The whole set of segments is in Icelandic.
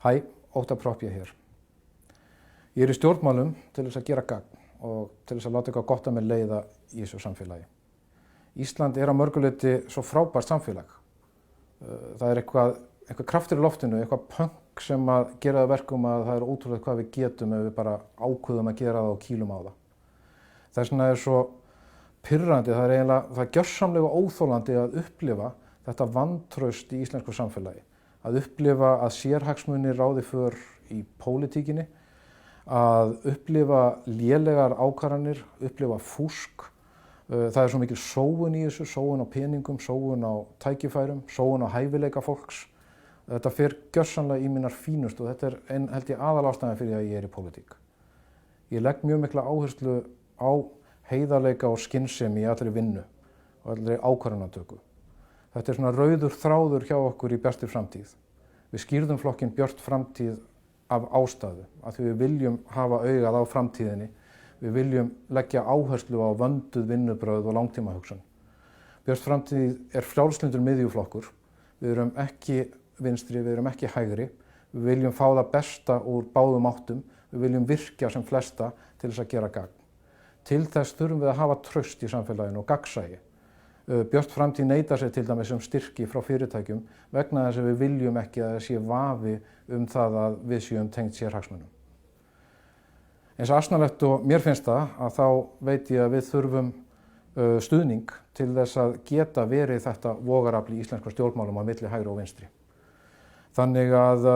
Hæ, Óttar Propp ég hér. Ég í stjórnmálum til þess að gera gagn og til þess að láta eitthvað gott að mér leiða í þessu samfélagi. Ísland að mörgu leyti svo frábært samfélag. Það eitthvað kraftur í loftinu, eitthvað pönk sem að gera það verkum að það ótrúlega hvað við getum ef við bara ákveðum að gera það og kýlum á það. Þess vegna svo pirrandi, það gjörsamlega óþolandi að upplifa þetta vantraust í íslensku samfélagi. Að upplifa að sérhagsmunir ráði för í pólitíkinni, að upplifa lélegar ákvarðanir, upplifa fúsk. Það svo mikil sóun í þessu, sóun á peningum, sóun á tækifærum, sóun á hæfileika fólks. Þetta fer gjörsamlega í mínar fínustu og þetta held ég aðalástæðan fyrir að ég í pólitík. Ég legg mjög mikla áherslu á heiðarleika og skynsemi í allri vinnu og allri ákvarðanatöku. Þetta svona rauður þráður hjá okkur í Bjartri framtíð. Við skýrðum flokkinn Björt framtíð af ástæðu, af því við viljum hafa augað á framtíðinni. Við viljum leggja áherslu á vönduð vinnubrögð og langtímahugsun. Björt framtíð frjálslyndur miðjuflokkur. Við erum ekki vinstri, við erum ekki hægri. Við viljum fá það besta úr báðum áttum. Við viljum virkja sem flesta til þess að gera gagn. Til þess þurfum við að hafa traust í samfélaginu og gagnsæi. Björt framtíð neitar sér til dæmis styrki frá fyrirtækjum vegna þess að við viljum ekki að það sé vafi það að við séum tengt sérhagsmunum. Eins asnalegt og mér finnst það að þá veit ég að við þurfum stuðning til þess að geta verið þetta vogarafl í íslenska stjórnmálum á milli hægri og vinstri. Þannig að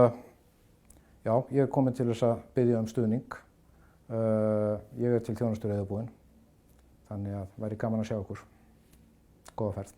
já, ég komin til þess að biðja stuðning. Ég til þjónustu reiðubúinn. Þannig að væri gaman að sjá ykkur. Góða ferð.